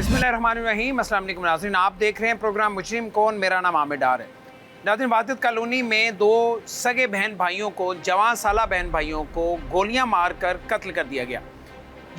बिस्मिल्लाहिर्रहमानिर्रहीम। अस्सलाम वालेकुम नाज़रीन, आप देख रहे हैं प्रोग्राम मुजरिम कौन। मेरा नाम आमिर डार है। नाज़रीन, वादिद कॉलोनी में दो सगे बहन भाइयों को, जवान साला बहन भाइयों को गोलियां मारकर कत्ल कर दिया गया।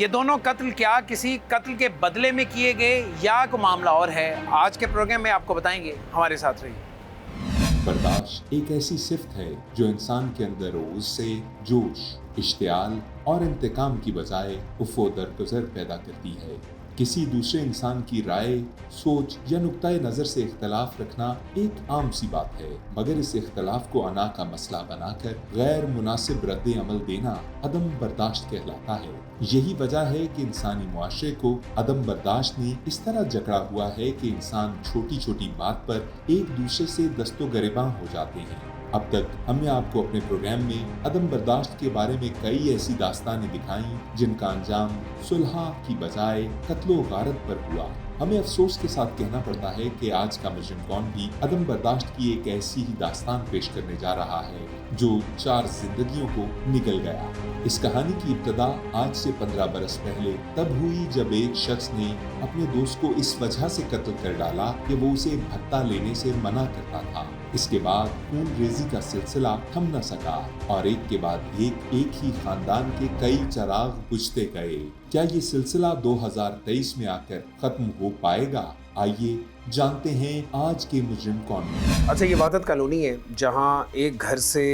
ये दोनों कत्ल क्या किसी कत्ल के बदले में किए गए या कोई मामला और है, आज के प्रोग्राम में आपको बताएंगे। हमारे साथ रहिए। बर्दाश्त एक ऐसी सिफ्त है जो इंसान के अंदर गुस्से, जोश, इश्तियाल और इंतकाम की बजाय उफ़्फ़ो दरगुज़र पैदा करती है। किसी दूसरे इंसान की राय, सोच या नुक्ताए नज़र से इख्तलाफ रखना एक आम सी बात है, मगर इस इख्तलाफ को अना का मसला बनाकर गैर मुनासिब रद्द अमल देना अदम बर्दाश्त कहलाता है। यही वजह है कि इंसानी मुआशरे को अदम बर्दाश्त ने इस तरह जकड़ा हुआ है कि इंसान छोटी छोटी बात पर एक दूसरे से दस्तो गिरबां हो जाते हैं। अब तक हमने आपको अपने प्रोग्राम में अदम बर्दाश्त के बारे में कई ऐसी दास्तानें दिखाई जिनका अंजाम सुलह की बजाय कत्लो गारत पर हुआ। हमें अफसोस के साथ कहना पड़ता है कि आज का मुजरिम कौन भी अदम बर्दाश्त की एक ऐसी ही दास्तान पेश करने जा रहा है जो 4 जिंदगियों को निगल गया। इस कहानी की इब्तदा आज से 15 बरस पहले तब हुई जब एक शख्स ने अपने दोस्त को इस वजह से कत्ल कर डाला कि वो उसे भत्ता लेने से मना करता था। इसके बाद खून रेजी का सिलसिला थम न सका और एक के बाद एक ही खानदान के कई चिराग बुझते गए। क्या ये सिलसिला 2023 में आकर खत्म हो पाएगा? आइए जानते हैं आज के मुजरिम कौन है। अच्छा, ये वादिद कॉलोनी है जहाँ एक घर से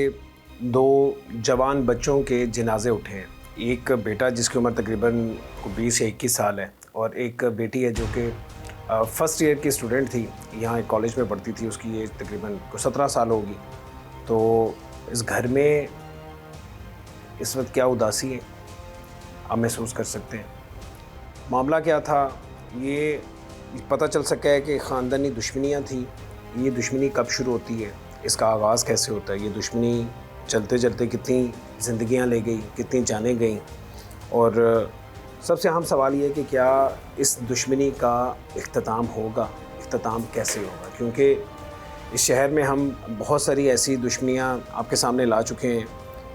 2 जवान बच्चों के जनाजे उठे हैं। एक बेटा जिसकी उम्र तकरीबन 20 या 21 साल है और एक बेटी है जो कि फर्स्ट ईयर की स्टूडेंट थी, यहाँ एक कॉलेज में पढ़ती थी। उसकी एज तकरीबन 17 साल होगी। तो इस घर में इस वक्त क्या उदासी है आप महसूस कर सकते हैं। मामला क्या था, ये पता चल सका है कि ख़ानदानी दुश्मनियाँ थी। ये दुश्मनी कब शुरू होती है, इसका आगाज़ कैसे होता है, ये दुश्मनी चलते चलते कितनी ज़िंदगियाँ ले गई, कितनी जानें गई। और सबसे अहम सवाल ये है कि क्या इस दुश्मनी का इख्तिताम होगा, इख्तिताम कैसे होगा, क्योंकि इस शहर में हम बहुत सारी ऐसी दुश्मनियाँ आपके सामने ला चुके हैं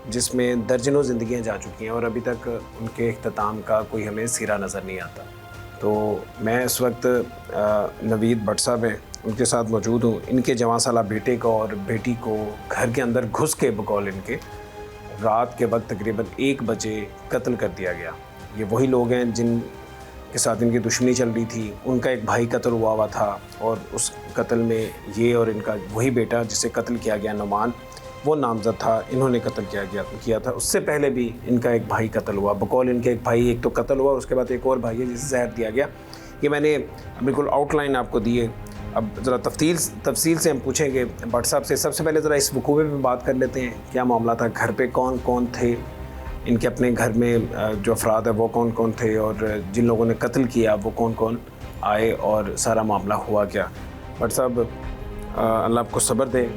जिसमें दर्जनों ज़िंदगियाँ जा चुकी हैं और अभी तक उनके इख्तिताम का कोई हमें सिरा नज़र नहीं आता। तो मैं इस वक्त नवीद भट्ट साहब हैं, उनके साथ मौजूद हूँ। इनके जवान साला बेटे को और बेटी को घर के अंदर घुस के बकौल इनके रात के वक्त तकरीबन 1 बजे कत्ल कर दिया गया। ये वही लोग हैं जिन के साथ इनकी दुश्मनी चल रही थी। उनका एक भाई कत्ल हुआ था और उस कत्ल में ये और इनका वही बेटा जिसे कत्ल किया गया नुमान, वो नामज़द था, इन्होंने कत्ल किया था। उससे पहले भी इनका एक भाई कत्ल हुआ। बकौल इनके एक भाई एक तो कत्ल हुआ, उसके बाद एक और भाई है जिसे जहर दिया गया। ये मैंने बिल्कुल आउटलाइन आपको दी है। अब ज़रा तफसील से हम पूछेंगे भट्ट साहब से। सबसे पहले ज़रा इस वकूए पे बात कर लेते हैं, क्या मामला था, घर पे कौन कौन थे, इनके अपने घर में जो अफराद है वो कौन कौन थे और जिन लोगों ने कत्ल किया वो कौन कौन आए और सारा मामला हुआ क्या। भट्ट साहब, अल्लाह आपको सब्र दे।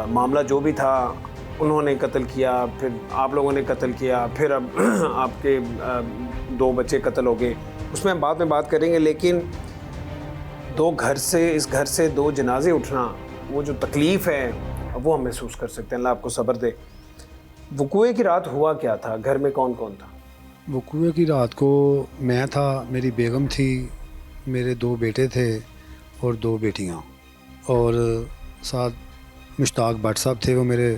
मामला जो भी था, उन्होंने कत्ल किया, फिर आप लोगों ने कत्ल किया, फिर अब आपके 2 बच्चे कत्ल हो गए, उसमें हम बाद में बात करेंगे। लेकिन इस घर से 2 जनाजे उठना, वो जो तकलीफ़ है वो हम महसूस कर सकते हैं। अल्लाह आपको सब्र दे। वकूए की रात हुआ क्या था, घर में कौन कौन था? वकूए की रात को मैं था, मेरी बेगम थी, मेरे 2 बेटे थे और 2 बेटियां, और साथ मुश्ताक भट्ट साहब थे, वो मेरे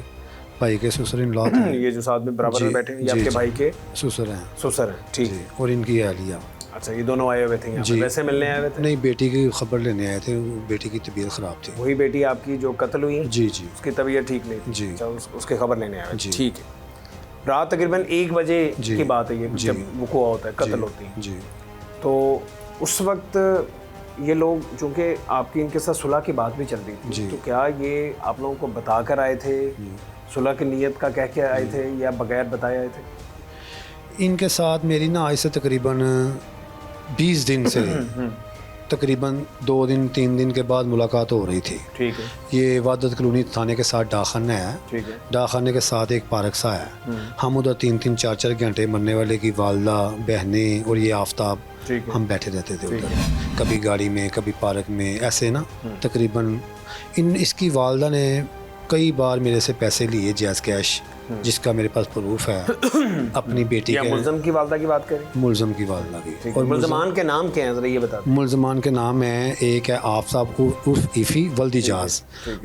भाई के ससुर इन लॉ थे। ये जो साथ में बराबर में बैठे हैं ये आपके भाई के ससुर हैं। ससुर हैं, ठीक है। और इनकी अहलिया। अच्छा, ये दोनों आए हुए थे यहाँ पे? वैसे मिलने आए हुए थे? नहीं, बेटी की खबर लेने आए थे, बेटी की तबीयत ख़राब थी। वही बेटी आपकी जो कत्ल हुई? जी, उसकी तबीयत ठीक नहीं थी? जी। अच्छा, उसकी खबर लेने आए हुए, ठीक है। रात तकरीबन 1 बजे की बात है ये, जब वकूआ होता है, कत्ल होती है। जी। तो उस वक्त ये लोग, चूँकि आपकी इनके साथ सुलह की बात भी चल रही थी, तो क्या ये आप लोगों को बता कर आए थे, सुलह की नीयत का कह के आए थे या बगैर बताए आए थे? इनके साथ मेरी ना आज से तकरीबन 20 दिन से तकरीबन 2 दिन 3 दिन के बाद मुलाकात हो रही थी। ठीक है। ये वादिद कॉलोनी थाने के साथ डाकखाना है। ठीक है। डाकखाने के साथ एक पार्क सा है। हम उधर 3-3 4-4 घंटे मरने वाले की वालदा, बहनें और ये आफ्ताब हम बैठे रहते थे उधर, कभी गाड़ी में, कभी पार्क में, ऐसे ना। तकरीबन इसकी वालदा ने कई बार मेरे से पैसे लिए जैज़ कैश, जिसका मेरे पास प्रूफ है अपनी बेटी या के। मुल्ज़म की वालदा की बात करें? मुल्ज़म की वालदा की। और मुल्ज़मान के नाम क्या हैं ज़रा ये बता दें। मुल्ज़मान के नाम हैं, एक है आफताब उर्फ ईफ़ी वल्द इजाज़,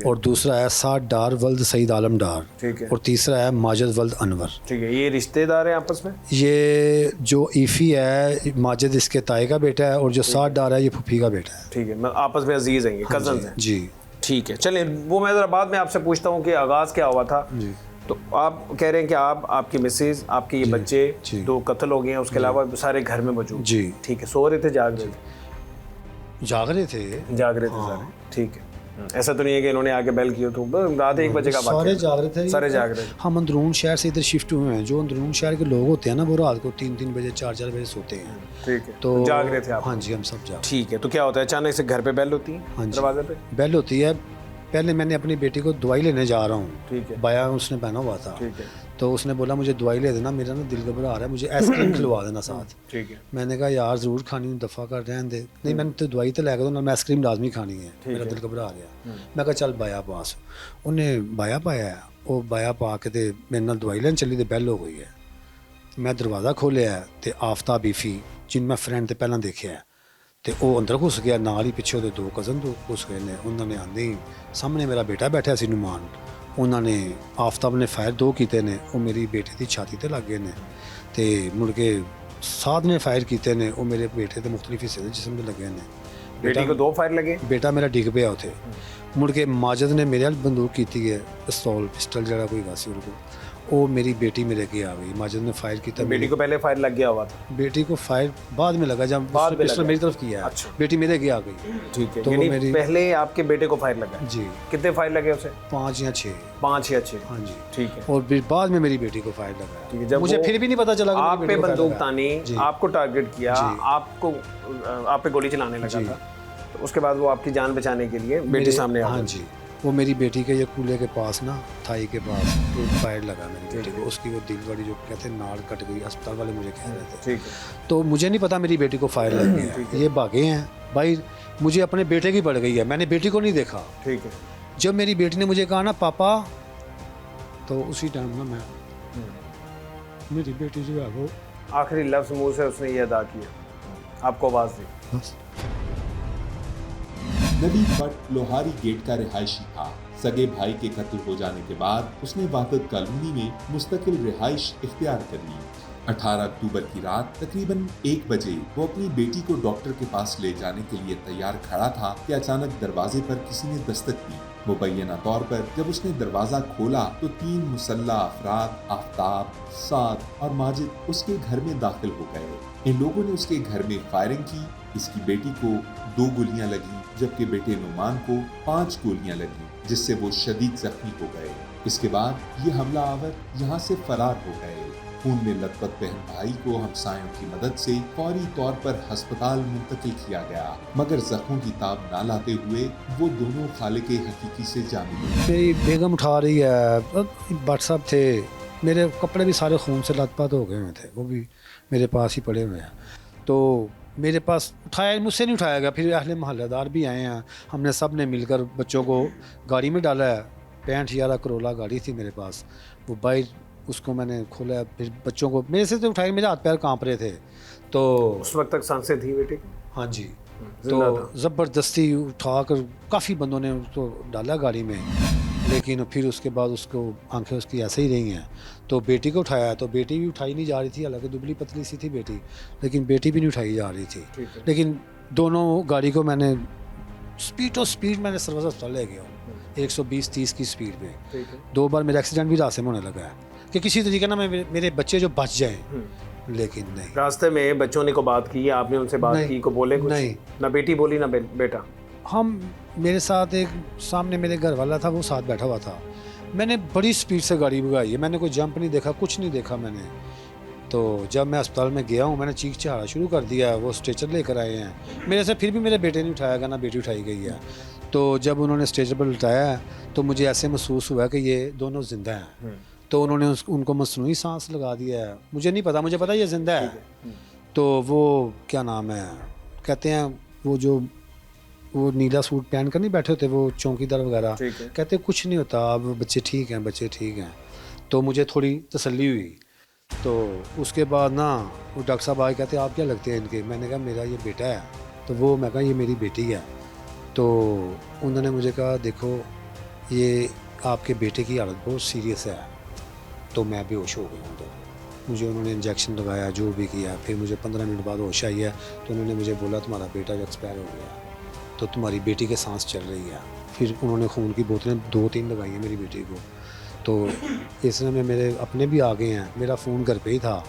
और दूसरा है साद डार वल्द सईद आलम डार, ठीक है। और तीसरा है माजिद वल्द अनवर। ठीक है, ये रिश्तेदार हैं आपस में? ये जो ईफ़ी है माजिद इसके ताए का बेटा है, और जो साद डार है ये फूफी का बेटा है। ठीक है, मैं आपस में अजीज़ हैं, ये कज़न हैं। जी ठीक है, चलिए वो मैं ज़रा बाद में आपसे पूछता हूँ कि आगाज़ क्या हुआ था। तो आप कह रहे हैं कि आप, आपकी मिसेज, आपके ये बच्चे जी। 2 कत्ल हो गए हैं, उसके अलावा सारे घर में मौजूद। जी। ठीक है, सो रहे थे, जाग रहे थे? जाग रहे थे। जाग रहे थे सारे, ठीक है। ऐसा तो नहीं है कि इन्होंने आके बेल किया तो रात 1 बजे का बात सारे है। जाग रहे थे। सारे जाग रहे थे। हम अंदरून शहर से इधर शिफ्ट हुए हैं। जो अंदरून शहर के लोग होते हैं ना, वो रात को 3-3 बजे 4-4 बजे सोते हैं। ठीक है, तो जाग रहे थे आप? हाँ जी, हम सब जाग। ठीक है, तो क्या होता है, अचानक से घर पे बेल होती है? हाँ जी। दरवाजे पे बेल होती है। पहले मैंने अपनी बेटी को दवाई लेने जा रहा हूँ, ठीक है। बाया उसने पहना हुआ था, ठीक है। तो उसने बोला मुझे दवाई ले देना, मेरा ना दिल घबरा रहा है, मुझे आइसक्रीम खिलवा देना साथ। ठीक है। मैंने कहा यार ज़रूर खानी, दफ़ा कर रहने दे। नहीं, मैंने तो दवाई तो लेकर दो ना, मैं आइसक्रीम लाजमी खानी है, मेरा दिल घबरा गया। मैं कहा चल बाया पास, उन्हें बाया पाया है, वो बाया पा के ते मेरे नाल दवाई लैन चली, तो बेल हो गई है। मैं दरवाज़ा खोलिया तो आफ्ताब ईफ़ी जिन मैं फ्रेंड तो पहला देखा है, तो वो अंदर घुस गया, नाल ही पिछे वो 2 कज़न घुस गए ने। उन्होंने आंदे ही सामने मेरा बेटा बैठा सी नुमान, उन्होंने आफ्ताब ने फायर 2 किए ने, वो मेरी बेटे की छाती ते लग गए ने, ते मुड़ के साद ने फायर किए ने, वो मेरे बेटे के मुख्तलिफ हिस्से के जिस्म ते लगे ने। बेटी को 2 फायर लगे? बेटा मेरा डिग पिया उथे। मुड़ के माजिद ने मेरे हाल बंदूक की है, पिस्टल जरा कोई गासी उनको, वो मेरी बेटी मेरे के आ गई। माजिद ने फायर किया। बेटी को पहले फायर लग गया हुआ था? बेटी को फायर बाद में लगा, जब बाद में पिस्टल लगा। मेरी तरफ किया है। अच्छा। बेटी मेरे के आ गई। ठीक है, तो यानी मेरी पहले आपके बेटे को फायर लगा? जी कितने फायर लगे उसे? 5 या 6। 5 या 6? हाँ जी। ठीक है। और फिर बाद में मेरी बेटी को फायर लगा। ठीक है, जब मुझे वो फिर भी नहीं पता चला कि आप मेरी पे बेटी को फायर बंदूक लगा। तानी, जी। आपको टारगेट किया, जी। आपको आप पे गोली चलाने लगा जी। था, तो उसके बाद वो आपकी जान बचाने के लिए बेटी सामने आ हाँ गई। जी, वो मेरी बेटी के ये कूल्हे के पास ना, थाई के पास फायर लगा मेरी बेटी को। उसकी वो दिल बड़ी जो कहते हैं नाड़ कट गई, अस्पताल वाले मुझे कह रहे थे। ठीक है। तो मुझे नहीं पता मेरी बेटी को फायर लग गया। ये भागे हैं भाई, मुझे अपने बेटे की पड़ गई है, मैंने बेटी को नहीं देखा। ठीक है। जब मेरी बेटी ने मुझे कहा ना पापा, तो उसी टाइम ना मैं मेरी बेटी जो है वो आखिरी लफ्ज मुंह से उसने ये अदा किया, आपको आवाज़ दी। बस नबी भट्ट लोहारी गेट का रिहायशी था। सगे भाई के कत्ल हो जाने के बाद उसने वाहदत कॉलोनी में मुस्तकिल रिहाइश इख्तियार कर ली। 18 अक्टूबर की रात तकरीबन 1 बजे वो अपनी बेटी को डॉक्टर के पास ले जाने के लिए तैयार खड़ा था कि अचानक दरवाजे पर किसी ने दस्तक दी। मुबैना तौर पर जब उसने दरवाजा खोला तो 3 मुसल्ला अफराद आफ्ताब, साद और माजिद उसके घर में दाखिल हो गए। इन लोगों ने उसके घर में फायरिंग की। इसकी बेटी को 2 गोलियां लगी, जबकि बेटे नुमान को 5 गोलियां लगी, जिससे वो शदीद जख्मी हो गए। इसके बाद ये हमलावर यहाँ से फरार हो गए। खून में लथपथ बहन भाई को हमसायों की मदद से फौरी तौर पर अस्पताल मुंतकिल किया गया, मगर जख्मों की ताब ना लाते हुए वो दोनों खालिके हकीकी से जा मिले। मेरी बेगम उठा रही है, भट्ट साहब थे, मेरे कपड़े भी सारे खून से लथपथ हो गए हुए थे, वो भी मेरे पास ही पड़े हुए हैं। तो मेरे पास उठाया, मुझसे नहीं उठाया गया। फिर अहले मोहल्लेदार भी आए हैं, हमने सब ने मिलकर बच्चों को गाड़ी में डाला है। 65,000 करोला गाड़ी थी मेरे पास, वो बाइक उसको मैंने खोला, फिर बच्चों को मेरे से तो उठाए, मेरे हाथ पैर कांप रहे थे। तो उस वक्त तक सांसें थी बेटी? हाँ जी, जिंदा तो ज़बरदस्ती उठाकर काफ़ी बंदों ने उसको डाला गाड़ी में, लेकिन फिर उसके बाद उसको आंखें उसकी ऐसे ही रही हैं। तो बेटी को उठाया, तो बेटी भी उठाई नहीं जा रही थी, हालांकि दुबली पतली सी थी बेटी, लेकिन बेटी भी नहीं उठाई जा रही थी। लेकिन दोनों गाड़ी को मैंने स्पीड मैंने सर्विस अस्पताल ले गया हूँ 120-30 की स्पीड में। 2 बार मेरा एक्सीडेंट भी रास्ते में होने लगा है कि किसी तरीके ना मेरे बच्चे जो बच जाएं, लेकिन नहीं। रास्ते में बच्चों ने को बात की, आपने उनसे बात की, को बोले कुछ? नहीं, ना बेटी बोली ना बेटा? हम मेरे साथ एक सामने मेरे घर वाला था, वो साथ बैठा हुआ था। मैंने बड़ी स्पीड से गाड़ी भगाई है, मैंने कोई जंप नहीं देखा, कुछ नहीं देखा मैंने। तो जब मैं अस्पताल में गया हूँ, मैंने चीख चहाड़ा शुरू कर दिया, वो स्ट्रेचर लेकर आए हैं मेरे से, फिर भी मेरे बेटे ने उठाया गया ना बेटी उठाई गई है। तो जब उन्होंने स्ट्रेचर पर उठाया तो मुझे ऐसे महसूस हुआ कि ये दोनों जिंदा हैं। तो उन्होंने उनको मसनूई सांस लगा दिया है, मुझे नहीं पता, मुझे पता ये जिंदा है। तो वो क्या नाम है कहते हैं, वो जो वो नीला सूट पहन कर नहीं बैठे होते वो चौकीदार वगैरह, ठीक है। कहते कुछ नहीं होता, अब बच्चे ठीक हैं, बच्चे ठीक हैं। तो मुझे थोड़ी तसल्ली हुई। तो उसके बाद ना वो डॉक्टर साहब आए, कहते आप क्या लगते हैं इनके? मैंने कहा मेरा ये बेटा है। तो वो मैं कहा ये मेरी बेटी है। तो उन्होंने मुझे कहा देखो ये आपके बेटे की हालत बहुत सीरियस है। तो मैं बेहोश हो गया हूँ। तो मुझे उन्होंने इंजेक्शन लगाया, जो भी किया। फिर मुझे 15 मिनट बाद होश आई है। तो उन्होंने मुझे बोला तुम्हारा बेटा एक्सपायर हो गया, तो तुम्हारी बेटी के सांस चल रही है। फिर उन्होंने खून की बोतलें 2-3 लगाई हैं मेरी बेटी को। तो इस समय मेरे अपने भी आ गए हैं। मेरा फ़ोन घर पे ही था।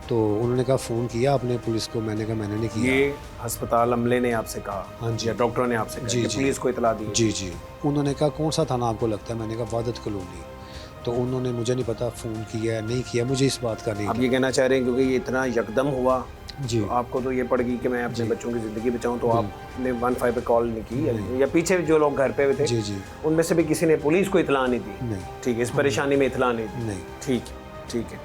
तो उन्होंने कहा फ़ोन किया अपने पुलिस को? मैंने कहा मैंने नहीं किया। ये अस्पताल अमले ने आपसे कहा? हाँ जी। या डॉक्टरों ने आपसे कहा? जी, कि जी। पुलिस को इतला दी? जी जी। उन्होंने कहा कौन सा थाना आपको लगता है? मैंने कहा वादत कॉलोनी। तो उन्होंने मुझे नहीं पता फ़ोन किया है नहीं किया, मुझे इस बात का नहीं आप ये कहना चाह रहे हैं क्योंकि ये इतना यकदम हुआ जी। तो आपको तो ये पड़ गई कि मैं अपने बच्चों की ज़िंदगी बचाऊं, तो बिल्कुल। आपने 15 पे कॉल नहीं की? या पीछे जो लोग घर पे थे जी जी। उनमें से भी किसी ने पुलिस को इतला नहीं दी? नहीं ठीक है, इस परेशानी में इतला नहीं दी? नहीं। ठीक है, ठीक है।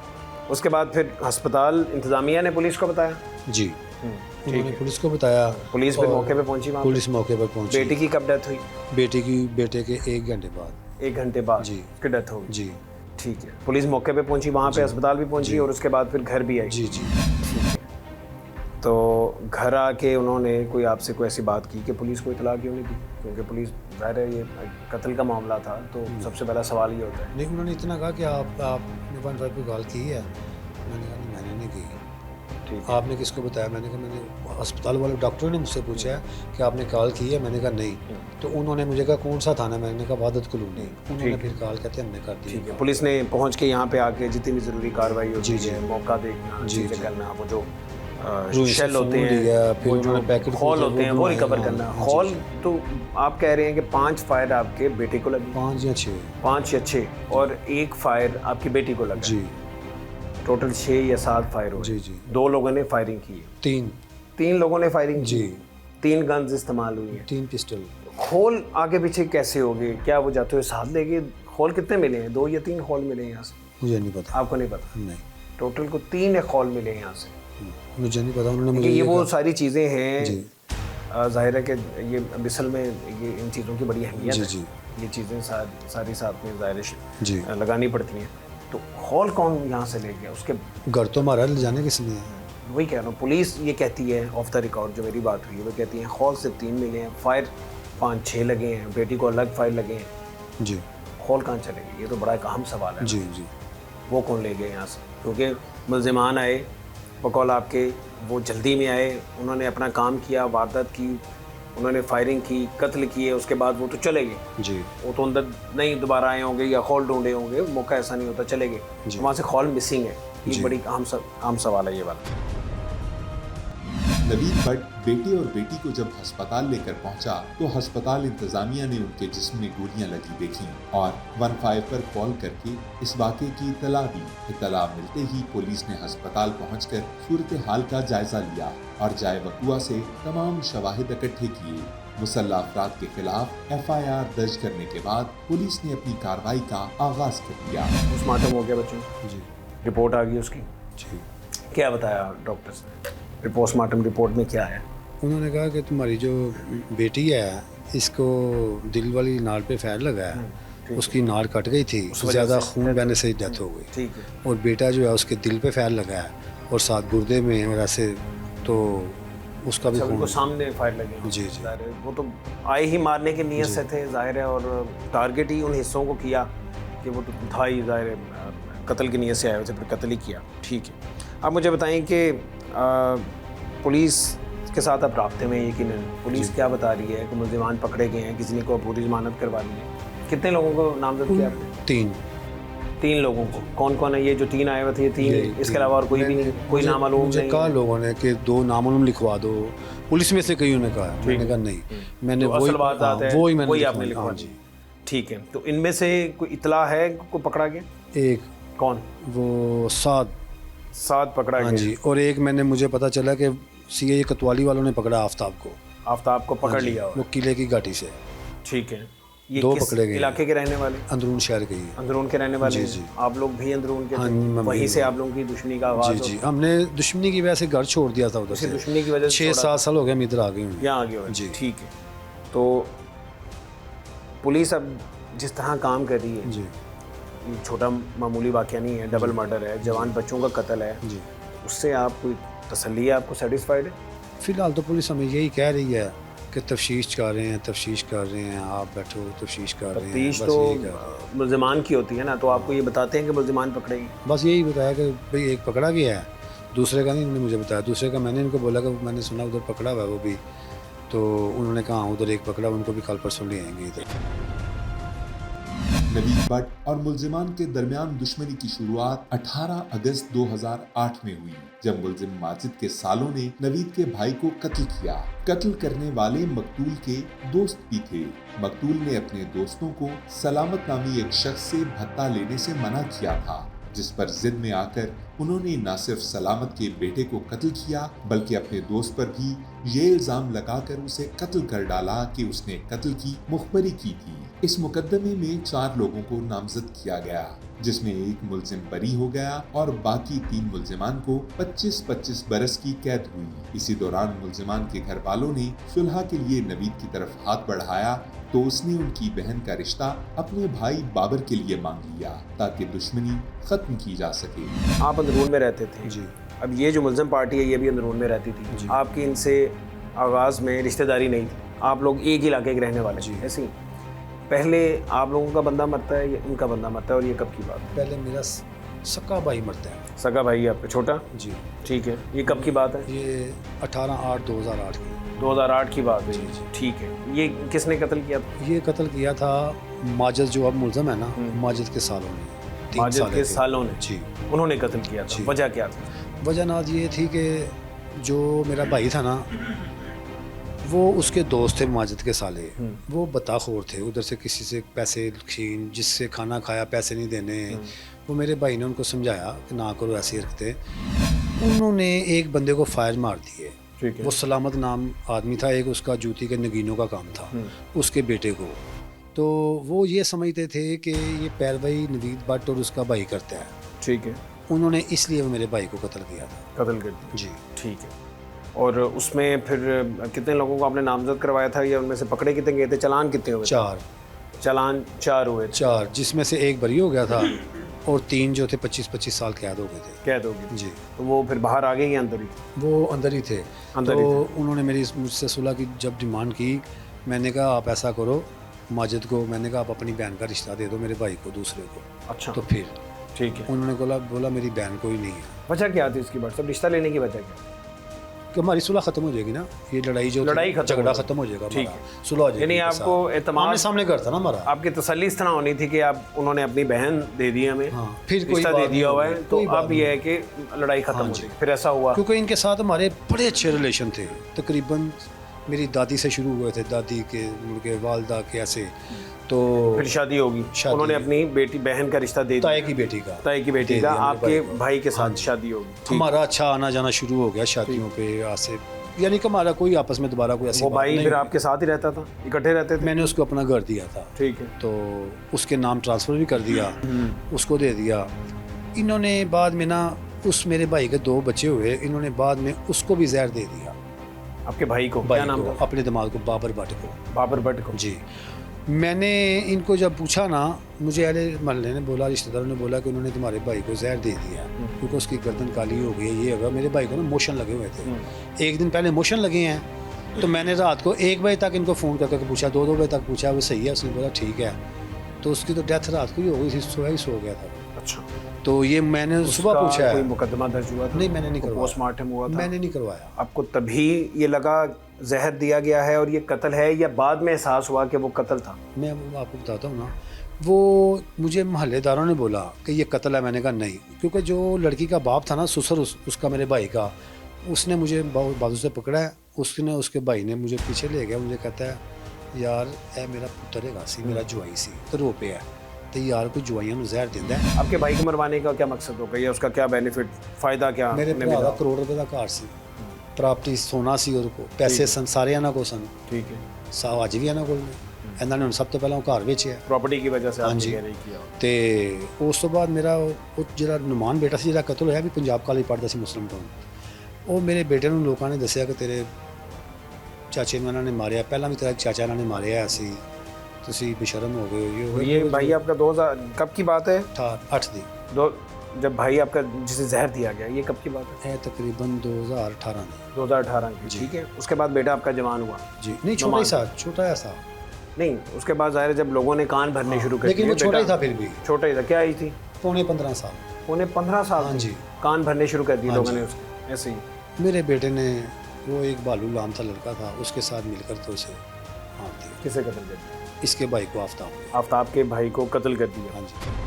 उसके बाद फिर अस्पताल इंतज़ामिया ने पुलिस को बताया? जी। ठीक उन्होंने है। पुलिस को बताया। पुलिस फिर और मौके पे पहुंची वहाँ पे? पुलिस मौके पर पहुंची। बेटी की कब डेथ हुई? बेटे के 1 घंटे बाद। 1 घंटे बाद जी। उसकी डेथ हो गई? जी ठीक है। पुलिस मौके पे पहुंची, वहाँ पे अस्पताल भी पहुंची और उसके बाद फिर घर भी आई? जी जी। ठीक है। तो घर आके उन्होंने कोई आपसे कोई ऐसी बात की कि पुलिस को इतला क्यों नहीं दी? क्योंकि पुलिस ज़ाहिर है ये कत्ल का मामला था, तो सबसे पहला सवाल ये होता है। नहीं, उन्होंने इतना कहा कि आपने 15 पे कॉल की है? मैंने कहा नहीं मैंने नहीं की। ठीक आपने किसको बताया? मैंने कहा मैंने अस्पताल वाले डॉक्टर ने मुझसे पूछा है कि आपने कॉल की है? मैंने कहा नहीं। तो उन्होंने मुझे कहा कौन सा थाना? मैंने कहा वादत कॉलोनी। उन्होंने फिर कॉल कहते हमने कर दी। ठीक है। पुलिस ने पहुंच के यहाँ पे आके जितनी भी ज़रूरी कार्रवाई होती जी, है, जी। मौका देखना, जी, चीज़ें जी। करना, वो जो रूम से शेल होते फ़ोन हैं, लिया, फिर वो उन्होंने जो पैकेट हॉल भेजे, होते हैं, वो बनवाए, रिकवर हाँ, करना। जी, हॉल जी। तो आप कह रहे हैं कि 5 फायर आपके बेटे को लगी? 5 या 6। 5 या 6 और 1 फायर आपकी बेटी को लगा? जी टोटल 6 या 7 फायर हुए? जी जी। 2 लोगों ने फायरिंग की है? 3 लोगों ने फायरिंग की? जी। 3 गन्स इस्तेमाल हुई हैं? 3 पिस्टल। होल आगे पीछे कैसे हो गए? क्या वो जाते हुए साथ ले गए? होल कितने मिले हैं? 2 या 3 होल मिले हैं यहाँ से? मुझे नहीं पता। आपको नहीं पता? नहीं, टोटल को 3 एक हॉल मिले हैं यहाँ से? मुझे नहीं पता। उन्होंने मुझे देखिए ये वो कहा- सारी चीज़ें हैं। जी ज़ाहिर है कि ये मिसल में ये इन चीज़ों की बड़ी अहमियत जी है। जी ये चीज़ें सारी साथ में ज़ाहिर है जी। लगानी पड़ती हैं। तो हॉल कौन यहाँ से ले गया? उसके घर तो हमारा ले जाने किसने है? वही कह रहा हूँ, पुलिस ये कहती है ऑफ द रिकॉर्ड जो मेरी बात हुई है, वो कहती है हॉल से 3 मिले हैं, फायर 5-6 लगे हैं, बेटी को अलग फायर लगे हैं। जी हॉल कहाँ चले गए? ये तो बड़ा एक अहम सवाल है। जी जी। वो कौन ले गए यहाँ से? क्योंकि मुल्ज़िमान आए बकौल आपके, वो जल्दी में आए, उन्होंने अपना काम किया, वारदात की, उन्होंने फायरिंग की, कत्ल किए, उसके बाद वो तो चले गए। जी वो तो अंदर नहीं दोबारा आए होंगे या हॉल ढूंढे होंगे, मौका ऐसा नहीं होता, चले गए। जी। वहाँ से हॉल मिसिंग है। जी। एक बड़ी अहम सवाल है ये वाला। नवीद भट्ट बेटे और बेटी को जब अस्पताल लेकर पहुंचा तो अस्पताल इंतजामिया ने उनके जिस्म में गोलियां लगी देखी और 15 पर कॉल करके इस वाक़े की इतला दी। इतला मिलते ही पुलिस ने अस्पताल पहुंचकर सूरत हाल का जायजा लिया और जाए वकुआ से तमाम शवाहिद इकट्ठे किए। मुसल्ला अफराद के खिलाफ FIR दर्ज करने के बाद पुलिस ने अपनी कार्रवाई का आगाज कर दिया। पोस्टमार्टम हो गया बच्चों, जी रिपोर्ट आ गई उसकी, जी। क्या बताया डॉक्टर्स ने? पोस्टमार्टम रिपोर्ट में क्या है? उन्होंने कहा कि तुम्हारी जो बेटी है इसको दिल वाली नाड़ पे फायर लगा है, उसकी नाड़ कट गई थी, उस वजह ज़्यादा से खून बहने से डेथ हो गई। ठीक है। और बेटा जो है उसके दिल पे फायर लगा है और साथ गुर्दे में और ऐसे, तो उसका भी सब खून। उनको सामने फायर लगे? जी, जी। ज़ाहिर है, वो तो आए ही मारने की नीयत से थे ज़ाहिर है, और टारगेट ही उन हिस्सों को किया कि वो तो था ही ज़ाहिर है, कत्ल की नीयत से आए हुए थे, फिर कत्ल ही किया। ठीक है। आप मुझे बताएं कि पुलिस के साथ आप राब्ते में, यकीनन पुलिस क्या बता रही है कि मुल्ज़िमान पकड़े गए हैं, किसी ने को पूरी ज़मानत करवा दी है? कितने लोगों को नामजद किया आपने? 3 लोगों को। कौन कौन है ये जो 3 आए हुए थे? ये 3, इसके अलावा और कोई भी नहीं? कोई नामालूम मुझे नहीं? कहा लोगों ने कि 2 नामालूम लिखवा दो, पुलिस में से कईयों ने कहा। मैंने कहा नहीं, मैंने तो असल बात हाँ, है वही मैंने वही आपने लिखवाई। लिखवा हाँ दी। जी। ठीक है। तो इनमें से कोई इतला है को पकड़ा गया? एक कौन? वो 7 पकड़ा हाँ गया। जी। और एक मैंने मुझे पता चला कि CI कोतवाली वालों ने पकड़ा आफ्ताब को। आफ्ताब को पकड़ लिया वो हुआ? किले की घाटी से ठीक है। ये 2 किस पकड़े गए। इलाके के रहने वाले? अंदरून शहर के ही। अंदरून के रहने वाले जी, हैं? जी। आप लोग भी अंदरून के हाँ, थे? मैं वहीं भी से हूँ। आप लोगों की दुश्मनी का जी आगाज जी। हमने दुश्मनी की वजह से घर छोड़ दिया था उधर उसी से। दुश्मनी की वजह से 6-7 साल हो गए हम इधर आ गए हैं। यहाँ आ गए हो? जी। ठीक है। तो पुलिस अब जिस तरह काम कर रही है, जी ये छोटा मामूली वाक़या नहीं है, डबल मर्डर है, जवान बच्चों का कत्ल है, जी, उससे आप कोई तसल्ली है, आपको सेटिस्फाइड है? फ़िलहाल तो पुलिस हमें यही कह रही है कि तफ्तीश कर रहे हैं, तफ्तीश कर रहे हैं, आप बैठो तफ्तीश कर रहे हैं। तफ्तीश बस तो यही कह रहे हैं। मुल्ज़िमान की होती है ना, तो आपको ये बताते हैं कि मुल्ज़िमान पकड़ेगी? बस यही बताया कि भाई एक पकड़ा गया है, दूसरे का नहीं इन्होंने मुझे बताया, दूसरे का मैंने इनको बोला कि मैंने सुना उधर पकड़ा हुआ है वो भी, तो उन्होंने कहा उधर एक पकड़ा, उनको भी कल परसों ले आएंगे इधर। नवीद भट्ट और मुल्जिमान के दरमियान दुश्मनी की शुरुआत 18 अगस्त 2008 में हुई, जब मुल्जिम माजिद के सालों ने नवीद के भाई को कत्ल किया। कत्ल करने वाले मकतूल के दोस्त भी थे। मकतूल ने अपने दोस्तों को सलामत नामी एक शख्स से भत्ता लेने से मना किया था, जिस पर जिद में आकर उन्होंने न सिर्फ सलामत के बेटे को कत्ल किया, बल्कि अपने दोस्त पर भी ये इल्जाम लगाकर उसे कत्ल कर डाला कि उसने कत्ल की मुखबरी की थी। इस मुकदमे में 4 लोगों को नामजद किया गया, जिसमें एक मुल्जिम बरी हो गया और बाकी 3 मुल्जिमान को 25-25 बरस की कैद हुई। इसी दौरान मुल्जिमान के घर वालों ने सुलह के लिए नवीद की तरफ हाथ बढ़ाया, तो उसने उनकी बहन का रिश्ता अपने भाई बाबर के लिए मांग लिया, ताकि दुश्मनी खत्म की जा सके। आप अंदरून में रहते थे जी, अब ये जो मुल्ज़िम पार्टी है ये भी अंदरून में रहती थी, जी। आपकी इनसे आगाज़ में रिश्तेदारी नहीं थी, आप लोग एक ही इलाके के रहने वाले जी। ऐसे ही? पहले आप लोगों का बंदा मरता है या उनका बंदा मरता है, और ये कब की बात है? पहले मेरा सक्का भाई मरता है। सगा भाई है आपका छोटा? जी, ठीक है, ये कब की बात है? ये 18/8/2008 की। 2008 की बात है। जी, जी। ठीक है, ये किसने कत्ल किया था? ये कत्ल किया था माजिद जो अब मुल्ज़म है ना, माजिद के सालों ने, 3 माजिद साल के सालों ने जी। उन्होंने कत्ल किया था, जी। वजह क्या थी? वजह नाज ये थी कि जो मेरा भाई था ना, वो उसके दोस्त थे माजिद के साले, वो बताखोर थे, उधर से किसी से पैसे छीन, जिससे खाना खाया पैसे नहीं देने। वो मेरे भाई ने उनको समझाया कि ना करो ऐसी हरकतें। उन्होंने एक बंदे को फायर मार दिए। ठीक है। वो सलामत नाम आदमी था, एक उसका जूती के नगीनों का काम था, उसके बेटे को। तो वो ये समझते थे कि ये पैरवी नवीद भट्ट और उसका भाई करता है, ठीक है, उन्होंने इसलिए वो मेरे भाई को कत्ल किया था। कत्ल कर दिया। जी, ठीक है, और उसमें फिर कितने लोगों को आपने नामजद करवाया था, या उनमें से पकड़े कितने गए थे, चालान कितने हुए थे? 4, चालान 4 हुए थे। 4 जिसमें से एक बरी हो गया था और 3 जो थे 25-25 साल कैद हो गए थे। कैद हो गई। जी, तो वो फिर बाहर आ गए या अंदर ही? वो अंदर ही थे। अंदर तो ही उन्होंने मेरी मुझसे सुलह की जब डिमांड की, मैंने कहा आप ऐसा करो माजिद को, मैंने कहा आप अपनी बहन का रिश्ता दे दो मेरे भाई को दूसरे को। अच्छा, तो फिर ठीक है। उन्होंने बोला मेरी बहन कोई नहीं है, वजह क्या थी इसकी बात, सब रिश्ता लेने की वजह क्या? कि हमारी सुलह खत्म हो जाएगी ना, ये लड़ाई जो लड़ाई थी, खत्म झगड़ा हो खत्म हो जाएगा, ठीक हमारा सुलह हो जाएगी। यानी इनके आपको साथ। एतमाद आमने सामने करता ना हमारा। आपकी तसल्ली इस तरह होनी थी कि आप उन्होंने अपनी बहन दे दी हमें, हाँ, फिर कोई रिश्ता बात दे नहीं दिया हुआ होगी, है, तो कोई बात अब ये है कि लड़ाई खत्म हाँ हो जी। जाएगी। फिर ऐसा हुआ? क्योंकि इनके साथ हमारे बड़े अच्छे रिलेशन थे, तकरीबन मेरी दादी से शुरू हुए थे, दादी के मुड़ के वालदा के ऐसे। तो फिर शादी होगी, शादी उन्होंने हुई। अपनी बेटी बहन का रिश्ता दे ताए दिया, की बेटी का, ताई की बेटी दे का, दिया मेरे आपके भाई को। भाई के हाँ साथ जी। शादी होगी। ठीक। हमारा अच्छा आना जाना शुरू हो गया शादियों पे आज से, यानी कि हमारा कोई आपस में दोबारा कोई ऐसी वो बात भाई नहीं फिर हुई। आपके साथ ही रहता था, इकट्ठे रहते थे? मैंने उसको अपना घर दिया था, ठीक है। तो उसके नाम ट्रांसफ़र भी कर दिया, उसको दे दिया। इन्होंने बाद में ना, उस मेरे भाई के 2 बच्चे हुए, इन्होंने बाद में उसको भी जहर दे दिया, आपके भाई को? क्या भाई नाम को, था? अपने दिमाग को, बाबर भट्ट को। बाबर भट्ट को? जी, मैंने इनको जब पूछा ना, मुझे अहले महल्ले ने बोला, रिश्तेदारों ने बोला कि उन्होंने तुम्हारे भाई को जहर दे दिया क्योंकि उसकी गर्दन काली हो गई है, ये होगा। मेरे भाई को ना मोशन लगे हुए थे, एक दिन पहले मोशन लगे हैं, तो मैंने रात को 1 बजे तक इनको फ़ोन करके पूछा, 2-2 बजे तक पूछा, वो सही है? उसने बोला ठीक है। तो उसकी तो डेथ रात को ही हो गई थी, सोया ही सो गया था। अच्छा, तो ये मैंने सुबह उसका पूछा कोई है, मुकदमा दर्ज हुआ था? नहीं मैंने नहीं करवाया, पोस्टमार्टम हुआ था? मैंने नहीं करवाया। आपको तभी ये लगा जहर दिया गया है और ये कत्ल है, या बाद में एहसास हुआ कि वो कत्ल था? मैं आपको बताता हूँ ना, वो मुझे मोहल्लेदारों ने बोला कि ये कत्ल है, मैंने कहा नहीं, क्योंकि जो लड़की का बाप था ना, ससुर उसका मेरे भाई का, उसने मुझे बाजू से पकड़ा है, उसने उसके भाई ने मुझे पीछे ले गया, मुझे कहता है यार ए मेरा पुत्र है सी, मेरा जुआई सी, तो रो पे है, तो यार कोई जुआइयां में जहर देता है। आपके भाई को मरवाने का क्या मकसद होगा, या उसका क्या बेनिफिट, फ़ायदा क्या? मेरे उन्हें भरा मिला? करोड़ रुपए का कार सी, प्रापर्टी सोना सी, और को पैसे सन सारे ਇਹਨਾਂ को सन, ठीक है। ਸਾਹ ਅੱਜ ਵੀ ਇਹਨਾਂ ਕੋਲ ਨੇ। ਇਹਨਾਂ ਨੇ ਹੁਣ ਸਭ ਤੋਂ ਪਹਿਲਾਂ ਉਹ ਘਰ ਵੇਚਿਆ, प्रॉपर्टी की वजह से हाँ आपने जी। कह रही किया? ਤੇ ਉਸ ਤੋਂ ਬਾਅਦ ਮੇਰਾ ਉਹ ਜਿਹੜਾ ਨੁਮਾਨ ਬੇਟਾ ਸੀ, ਜਿਹੜਾ ਕਤਲ ਹੋਇਆ, ਵੀ ਪੰਜਾਬ ਕਾਲਜ ਪੜ੍ਹਦਾ ਸੀ ਮੁਸਲਿਮ ਟਾਊਨ, ਉਹ ਮੇਰੇ ਬੇਟੇ ਨੂੰ ਲੋਕਾਂ ਨੇ ਦੱਸਿਆ ਕਿ ਤੇਰੇ ਚਾਚੇ ਨੂੰ ਇਹਨਾਂ ਨੇ ਮਾਰਿਆ, ਪਹਿਲਾਂ ਵੀ ਤੇਰਾ ਚਾਚਾ ਇਹਨਾਂ ਨੇ ਮਾਰਿਆ ਸੀ, ਤੁਸੀਂ ਬੇਸ਼ਰਮ ਹੋ ਗਏ ਹੋ। ये भाई आपका 2000 कब की बात है? 8 ਦੀ दो जब भाई आपका जिसे जहर दिया गया, ये कब की बात है? ਇਹ तकरीबन 2018 ਦੀ 2018 की। ठीक है, उसके बाद बेटा आपका जवान हुआ? जी। नहीं छोटा ही था, छोटा सा, नहीं, उसके बाद जाहिर है जब लोगों ने कान भरने शुरू कर लेकिन वो छोटा ही था, फिर भी छोटा ही था। क्या आई थी? पौने 15 साल। पौने 15 साल? हाँ जी। कान भरने शुरू कर दिए हाँ लोगों जी। ने उसके, ऐसे ही। मेरे बेटे ने, वो एक बालू लाम सा लड़का था, उसके साथ मिलकर तो उसे मार दिया। किसे कत्ल कर दिया? इसके भाई को आफ्ताब को। आफ्ताब के भाई को कत्ल कर दिया। हाँ जी।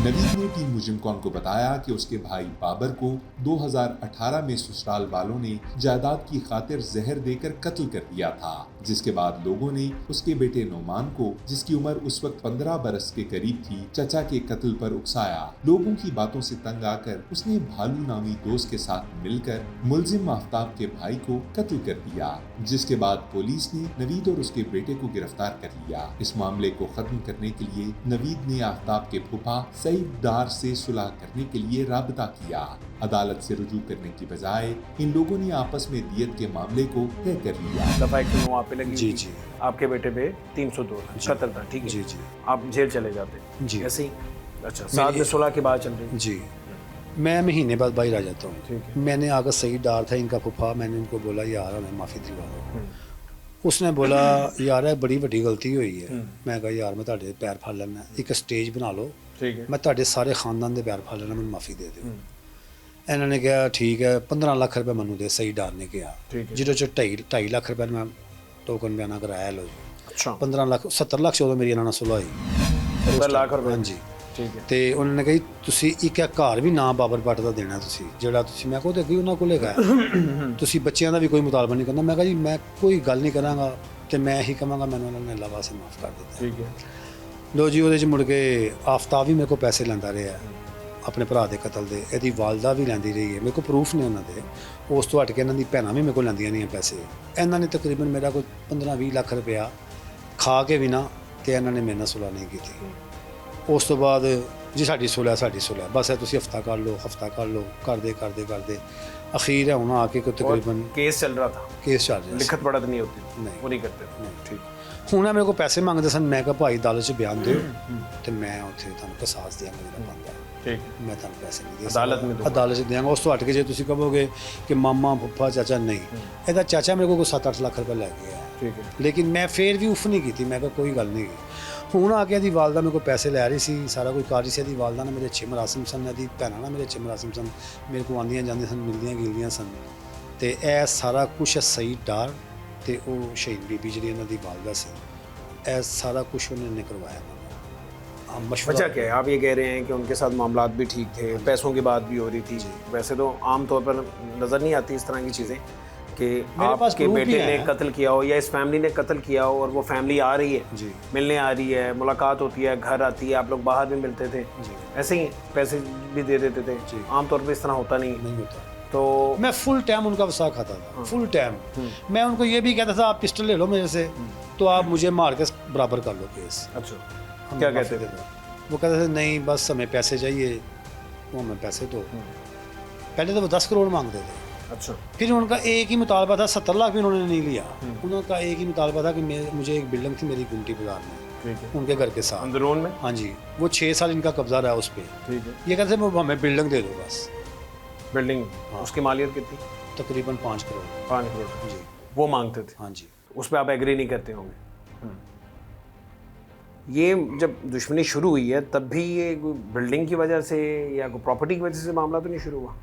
नवीद ने टीम मुजिम कौन को बताया कि उसके भाई बाबर को 2018 में ससुराल वालों ने जायदाद की खातिर जहर देकर कत्ल कर दिया था, जिसके बाद लोगों ने उसके बेटे नोमान को, जिसकी उम्र उस वक्त 15 बरस के करीब थी, चचा के कत्ल पर उकसाया। लोगों की बातों से तंग आकर उसने भालू नामी दोस्त के साथ मिलकर मुलजिम आफ्ताब के भाई को कत्ल कर दिया, जिसके बाद पुलिस ने नवीद और उसके बेटे को गिरफ्तार कर लिया। इस मामले को खत्म करने के लिए नवीद ने आफ्ताब के फूफा सईद डार से सुलह करने के लिए राबता किया। अदालत से रुजू करने की बजाय इन लोगों ने आपस में दियत के मामले को तय कर लिया। दफा 109 आप पे लगी जी थी। जी। आपके बेटे पे 302 कत्ल था। ठीक है जी जी। आप जेल चले जाते जी। ऐसे ही? अच्छा, साथ में सुलह की बात चल रही? जी। मैं महीने बाद बाहर आ जाता हूँ। ठीक है। मैंने आकर सही डार था इनका फूफा, मैंने उनको बोला यार हमें माफ़ी दिलवा दो। उसने बोला यार ये बड़ी वड्डी गलती हुई है। मैं कहा यार मैं ਤੁਹਾਡੇ पैर फड़ लेना, एक स्टेज बना लो, ठीक है। मैं ਤੁਹਾਡੇ ਸਾਰੇ ਖਾਨਦਾਨ ਦੇ पैर फड़ लेना, ਮੈਨੂੰ ਮਾਫੀ ਦੇ ਦਿਓ। ਇਹਨਾਂ ਨੇ ਕਿਹਾ ਠੀਕ ਹੈ, 15 ਲੱਖ ਰੁਪਏ ਮੈਨੂੰ ਦੇ, ਸਹੀ ਡਾਰ ਨੇ ਕਿਹਾ। ਠੀਕ ਹੈ। ਜਿਹਦੇ ਚ 2.5 ਲੱਖ ਰੁਪਏ ਮੈਂ ਟੋਕਨ ਬਿਆਨਾ ਕਰਾਇਆ। ਲੋ ਜੀ अच्छा, 15 ਲੱਖ 70 ਲੱਖ ਚ ਉਦੋਂ ਮੇਰੀ ਇਹਨਾਂ ਨਾਲ ਸੁਲਹ ਹੋਈ। 70 ਲੱਖ ਰੁਪਏ? ਹਾਂਜੀ। ठीक है। ਤੇ ਉਹਨਾਂ ਨੇ ਕਹੀ ਤੁਸੀਂ ਇੱਕ ਘਰ ਵੀ ਨਾ ਬਾਬਰ ਭੱਟ ਦਾ ਦੇਣਾ ਤੁਸੀਂ, ਜਿਹੜਾ ਤੁਸੀਂ, ਮੈਂ ਕੋਲ ਤੇ ਅੱਗੇ ਉਹਨਾਂ ਕੋਲੇ ਗਿਆ ਤੁਸੀਂ ਬੱਚਿਆਂ ਦਾ ਵੀ ਕੋਈ ਮੁਤਾਲਬਾ ਨਹੀਂ ਕਰਨਾ। ਮੈਂ ਕਿਹਾ ਜੀ ਮੈਂ ਕੋਈ ਗੱਲ ਨਹੀਂ ਕਰਾਂਗਾ ਤੇ ਮੈਂ ਇਹੀ ਕਹਾਂਗਾ ਮੈਨੂੰ ਉਹਨਾਂ ਨੇ ਅੱਲਾਹ ਵਾਸਤੇ ਮਾਫ ਕਰ ਦਿੱਤਾ। ठीक है। ਲੋ ਜੀ ਉਹਦੇ 'ਚ ਮੁੜ ਕੇ ਆਫਤਾਬ ਵੀ ਮੇਰੇ ਕੋਲ ਪੈਸੇ ਲੈਂਦਾ ਰਿਹਾ ਆਪਣੇ ਭਰਾ ਦੇ ਕਤਲ ਦੇ, ਇਹਦੀ ਵਾਲਦਾ ਵੀ ਲੈਂਦੀ ਰਹੀ ਹੈ, ਮੇਰੇ ਕੋਲ ਪ੍ਰੂਫ ਨੇ ਉਹਨਾਂ ਦੇ। ਉਸ ਤੋਂ ਹਟ ਕੇ ਇਹਨਾਂ ਦੀ ਭੈਣਾਂ ਵੀ ਮੇਰੇ ਕੋਲ ਲੈਂਦੀਆਂ ਨਹੀਂ ਪੈਸੇ। ਇਹਨਾਂ ਨੇ ਤਕਰੀਬਨ ਮੇਰਾ ਕੋਈ 15-20 ਲੱਖ ਰੁਪਇਆ ਖਾ ਕੇ ਵੀ ਨਾ, ਤੇ ਇਹਨਾਂ ਨੇ ਮੇਰੇ ਨਾਲ ਸੁਲ੍ਹਾ ਨਹੀਂ ਕੀਤੀ। ਉਸ ਤੋਂ ਬਾਅਦ ਜੀ ਸਾਡੀ ਸੁਲ੍ਹਾ ਬਸ ਹੈ, ਤੁਸੀਂ ਹਫਤਾ ਕਰ ਲਓ, ਕਰਦੇ ਅਖੀਰ ਹੈ ਹੁਣ ਆ ਕੇ ਕੋਈ ਤਕਰੀਬਨ केस चल रहा था? ਕੇਸ ਚੱਲ ਰਿਹਾ ਸੀ। लिखत पढ़त नहीं होती? नहीं। वो नहीं करते थे। ठीक। ਹੁਣ ਇਹ ਮੇਰੇ ਕੋਲ ਪੈਸੇ ਮੰਗਦੇ ਸਨ। ਮੈਂ ਕਿਹਾ ਭਾਈ ਅਦਾਲਤ 'ਚ ਬਿਆਨ ਦਿਓ ਤੇ ਮੈਂ ਉੱਥੇ ਤੁਹਾਨੂੰ ਕਸਾਸ ਦਿਆਂਗਾ ਜਿਹੜਾ ਬਣਦਾ। ठीक। ਮੈਂ ਤੁਹਾਨੂੰ ਪੈਸੇ ਨਹੀਂ ਦੇ ਅਦਾਲਤ ਸਕਦਾ। ਮੇਂ ਦੂੰਗਾ। ਅਦਾਲਤ 'ਚ ਦਿਆਂਗਾ। ਉਸ ਤੋਂ ਹਟ ਕੇ ਜੇ ਤੁਸੀਂ ਕਹੋਗੇ ਕਿ ਮਾਮਾ ਫੁੱਫਾ ਚਾਚਾ, ਨਹੀਂ, ਇਹਦਾ ਚਾਚਾ ਮੇਰੇ ਕੋਲ ਕੋਈ 7-8 ਲੱਖ ਰੁਪਏ ਲੈ ਗਿਆ। ठीक है। ਲੇਕਿਨ ਮੈਂ ਫੇਰ ਵੀ ਉਫ ਨਹੀਂ ਕੀਤੀ। ਮੈਂ ਕਿਹਾ ਕੋਈ ਗੱਲ ਨਹੀਂ। ਹੁਣ ਆ ਕੇ ਇਹਦੀ ਵਾਲਦਾ ਮੇਰੇ ਕੋਲ ਪੈਸੇ ਲੈ ਰਹੀ ਸੀ, ਸਾਰਾ ਕੁਝ ਕਰ ਰਹੀ ਸੀ। ਇਹਦੀ ਵਾਲਦਾ ਨਾਲ ਮੇਰੇ ਅੱਛੇ ਮਰਾਸਮ ਸਨ, ਇਹਦੀ ਭੈਣਾਂ ਨਾਲ ਮੇਰੇ ਅੱਛੇ ਮਰਾਸਮ ਸਨ, ਮੇਰੇ ਕੋਲ ਆਉਂਦੀਆਂ ਜਾਂਦੀਆਂ ਸਨ, ਮਿਲਦੀਆਂ ਗਿਲਦੀਆਂ ਸਨ। ਤੇ ਇਹ ਸਾਰਾ ਕੁਝ ਸਹੀ ਡਾਰ ਤੇ ਉਹ ਸ਼ਹੀਦ ਬੀਬੀ ਜਿਹੜੀ ਇਹਨਾਂ ਦੀ ਵਾਲਦਾ ਸੀ, ਇਹ ਸਾਰਾ ਕੁਝ ਉਹਨਾਂ ने करवाया। वजह क्या है? आप ये कह रहे हैं कि उनके साथ मामलात भी ठीक थे, पैसों की बात भी हो रही थी। वैसे तो आम तौर पर नज़र नहीं आती इस तरह की चीज़ें कि पास आपके proof बेटे भी ने है। कत्ल किया हो या इस फैमिली ने कत्ल किया हो और वो फैमिली आ रही है, जी। मिलने आ रही है, मुलाकात होती है, घर आती है, आप लोग बाहर भी मिलते थे, जी। ऐसे ही पैसे भी दे देते थे। जी। आमतौर पर इस तरह होता नहीं। नहीं होता। तो मैं फुल टाइम उनका वसा खाता था, फुल टाइम। मैं उनको ये भी कहता था आप पिस्टल ले लो मेरे से, तो आप मुझे मार के बराबर कर लो केस। अच्छा, हम क्या माफी कहते दे थे? दो। वो कहते थे नहीं बस हमें पैसे चाहिए, वो हमें पैसे दो। पहले तो वो 10 करोड़ मांगते थे। अच्छा। फिर उनका एक ही मुतालबा था, 70 लाख भी उन्होंने नहीं लिया। उनका एक ही मुतालबा था कि मुझे एक बिल्डिंग थी मेरी गुमटी बाजार में, ठीक है। उनके घर के साथ। अंदरून में? हाँ जी, वो 6 साल इनका कब्जा रहा उस पर। ठीक है। ये कहते थे वो हमें बिल्डिंग दे दो बस। बिल्डिंग? हाँ। उसकी मालियत कितनी? तकरीबन 5 करोड़। 5 करोड़ जी। वो मांगते थे? हाँ जी। उस पर आप एग्री नहीं करते होंगे? ये जब दुश्मनी शुरू हुई है तब भी ये बिल्डिंग की वजह से या कोई प्रॉपर्टी की वजह से मामला तो नहीं शुरू हुआ?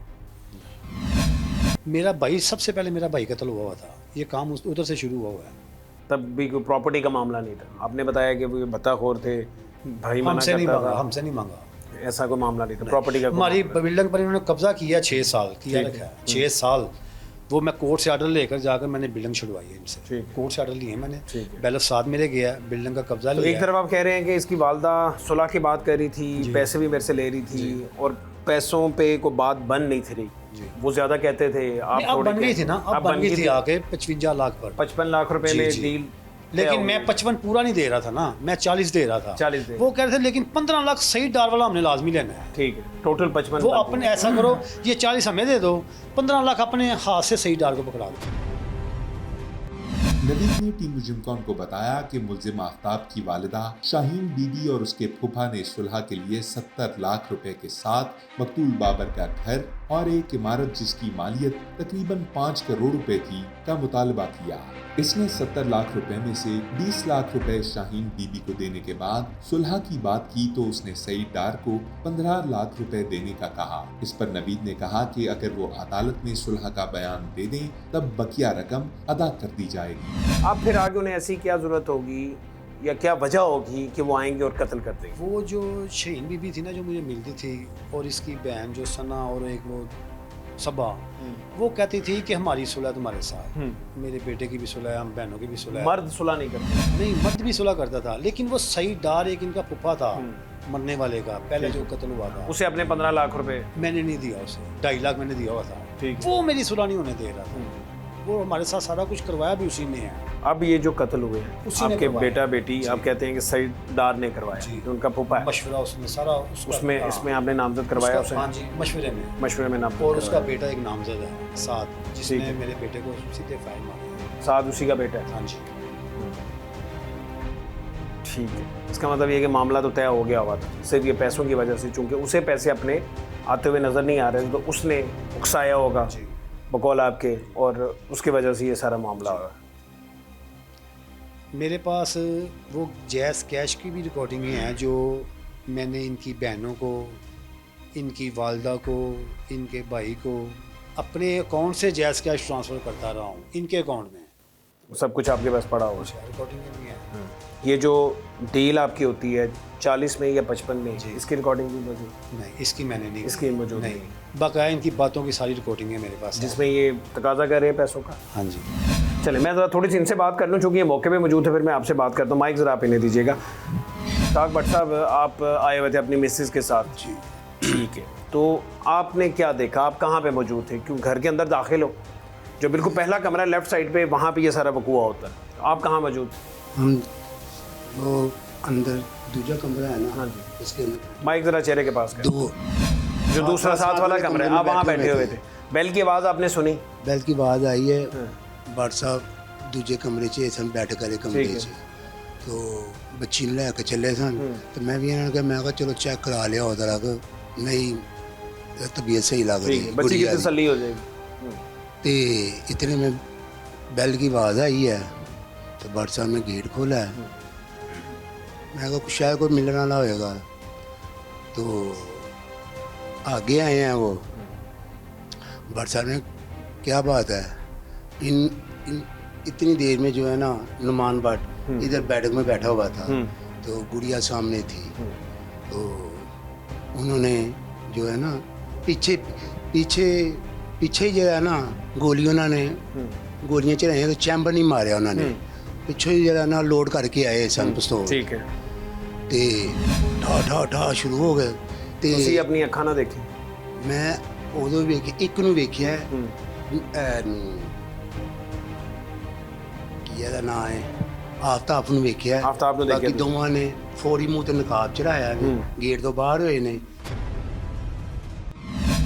मेरा भाई, सबसे पहले मेरा भाई कत्ल हुआ था, ये काम उधर से शुरू हुआ है। तब भी कोई प्रॉपर्टी का मामला नहीं था? आपने बताया कि वो भत्ताखोर थे, भाई मना हमसे नहीं करता मांगा, था, हमसे नहीं मांगा। ऐसा कोई मामला नहीं था? प्रॉपर्टी का कोई हमारी मामला बिल्डिंग पर इन्होंने कब्जा किया 6 साल किया रखा है, 6 साल। वो मैं कोर्ट से आर्डर लेकर जाकर मैंने बिल्डिंग छुड़वाई है इनसे। ठीक। कोर्ट से आर्डर लिए मैंने, ठीक है। बैलेंस साथ मेरे गया, बिल्डिंग का कब्जा तो लिया। एक तरफ आप कह रहे हैं कि इसकी वालदा सुलह की बात कर रही थी, पैसे भी मेरे से ले रही थी, और पैसों पे कोई बात बन नहीं थी रही। वो ज्यादा कहते थे, आप अब बन गई थी ना, अब बन गई थी आके 55 लाख पर। 55 लाख रुपए में डील। लेकिन मैं 55 पूरा नहीं दे रहा था ना, मैं 40 दे रहा था। 40 दे। वो कह रहे थे लेकिन 15 लाख सही डार वाला हमने लाजमी लेना है। ठीक है, टोटल 55 वो लाख। अपने ऐसा करो, ये 40 हमें दे दो, 15 लाख अपने हाथ से सही डार को पकड़ा दो। नवीद ने टीम मुजिमकॉन को बताया कि मुल्जिम आफ्ताब की वालिदा शाहीन बीबी और उसके फूफा ने सुलह के लिए 70 लाख रुपए के साथ मकतूल बाबर का घर और एक इमारत जिसकी मालियत तकरीबन 5 करोड़ रुपए थी का मुतालबा किया। इसने 70 लाख रुपए में से 20 लाख रुपए शाहीन बीबी को देने के बाद सुलह की बात की तो उसने सईद डार को 15 लाख रुपए देने का कहा। इस पर नवीद ने कहा कि अगर वो अदालत में सुलह का बयान दे दें तब बकिया रकम अदा कर दी जाएगी। अब फिर आगे उन्हें ऐसी क्या जरूरत होगी या क्या वजह होगी कि वो आएंगे और कत्ल कर देंगे? वो जो शहीन बीबी थी ना, जो मुझे मिलती थी, और इसकी बहन जो सना और एक वो सबा, वो कहती थी कि हमारी सुलह तुम्हारे साथ, मेरे बेटे की भी सुलह, हम बहनों की भी सुलह। मर्द सुलह नहीं करते? नहीं, मर्द भी सुलह करता था, लेकिन वो सईद डार एक इनका फुफा था मरने वाले का, पहले जो कत्ल हुआ था, उसे अपने 15 लाख रुपए मैंने नहीं दिया, उसे 2.5 लाख मैंने दिया हुआ था। ठीक। वो मेरी सुलह नहीं होने दे रहा था, वो हमारे साथ सारा कुछ करवाया भी उसी ने है। अब ये जो कत्ल हुए हैं उसी ने आपके करवाया। बेटा बेटी, आप कहते हैं कि सईद डार ने करवाया, जी। उनका फूफा है, मशवरा उसने सारा उसमें इसमें आपने नामजद करवाया उसे? हाँ जी, मशवरे में। मशवरे में नामजद और उसका करवाया। बेटा एक नामजद है साथ, ठीक जिसने है। मेरे बेटे को सीधे फायर मारा। साथ उसी का बेटा है? हाँ जी। ठीक है, इसका मतलब ये कि मामला तो तय हो गया हुआ था, सिर्फ ये पैसों की वजह से, चूंकि उसे पैसे अपने आते हुए नज़र नहीं आ रहे थे तो उसने उकसाया होगा जी। बकौल आपके, और उसकी वजह से ये सारा मामला हुआ। मेरे पास वो जैस कैश की भी रिकॉर्डिंगें हैं जो मैंने इनकी बहनों को, इनकी वालदा को, इनके भाई को अपने अकाउंट से जैस कैश ट्रांसफ़र करता रहा हूँ इनके अकाउंट में। सब कुछ आपके पास पड़ा हुआ है? रिकॉर्डिंगें भी हैं। ये जो डील आपकी होती है 40 में या 55 में, इसकी रिकॉर्डिंग भी मौजूद? नहीं, इसकी मैंने नहीं, इसकी मौजूद नहीं। बकाया इनकी बातों की सारी रिकॉर्डिंग है मेरे पास, जिसमें ये तकाजा कर रहे हैं पैसों का। हाँ जी। चले, मैं ज़रा थोड़ी सी इनसे बात कर लूँ, चूँकि ये मौके पे मौजूद है, फिर मैं आपसे बात करता हूँ। माइक ज़रा आप इन्हें दीजिएगा। ताक भट्ट साहब, आप आए हुए थे अपनी मिसेज़ के साथ? जी। ठीक है, तो आपने क्या देखा? आप कहाँ पे मौजूद थे? क्यों घर के अंदर दाखिल हो, जो बिल्कुल पहला कमरा लेफ़्ट साइड पे, वहाँ पे ये सारा वकूआ होता है, आप कहाँ मौजूद? हम वो अंदर दूसरा कमरा है ना, हाँ जी, इसके अंदर माइक ज़रा चेहरे के पास कर। दो जो दूसरा साथ वाला कमरा है, आप वहाँ बैठे हुए थे, बेल की आवाज़ आपने सुनी? बैल की आवाज़ आई है, भट्ट साहब दूजे कमरे 'ਚ सन बैठ करे कमरे 'ਚ, तो बच्ची ਨੂੰ ਲੈ ਕੇ ਚੱਲੇ ਸਨ, तो मैं भी ਇਹਨਾਂ मैं कहा चलो चेक करा लिया उधर आकर, नहीं तबीयत सही लग रही है, बच्ची की तसल्ली हो जाएगी। तो इतने में बैल की आवाज़ आई है, तो भट्ट साहब ने गेट खोला है, मैं कहा कुछ शायद कोई मिलने वाला होएगा, तो आगे आए हैं वो। भट्ट साहब ने क्या बात है, इन इतनी देर में जो है ना नुमान भट्ट इधर बैठक में बैठा हुआ था, तो गुड़िया सामने थी, तो उन्होंने जो है ना पीछे पीछे पीछे ही जो है ना गोलियां चलाइयां, तो चैम्बर नहीं मारिया उन्होंने, पिछों ही जरा ना लोड करके आए सन पिस्तौल। ठीक है, ते ठा ठा ठा शुरू हो गए। ते ਤੁਸੀਂ ਆਪਣੀ ਅੱਖਾਂ ਨਾਲ ਦੇਖੀ? ਮੈਂ ਉਦੋਂ ਵੇਖੀ, ਇੱਕ ਨੂੰ ਵੇਖਿਆ ਕੀ ਇਹਦਾ ਨਾਂ ਹੈ, ਆਫਤਾਬ ਨੂੰ ਵੇਖਿਆ, ਆਫਤਾਬ ਨੂੰ ਦੇਖਿਆ ਬਾਕੀ ਦੋਵਾਂ ਨੇ ਫੌਰੀ ਮੂੰਹ ਤੇ ਨਕਾਬ ਚੜਾਇਆ ਨੇ, ਗੇਟ ਤੋਂ ਬਾਹਰ ਹੋਏ ਨੇ।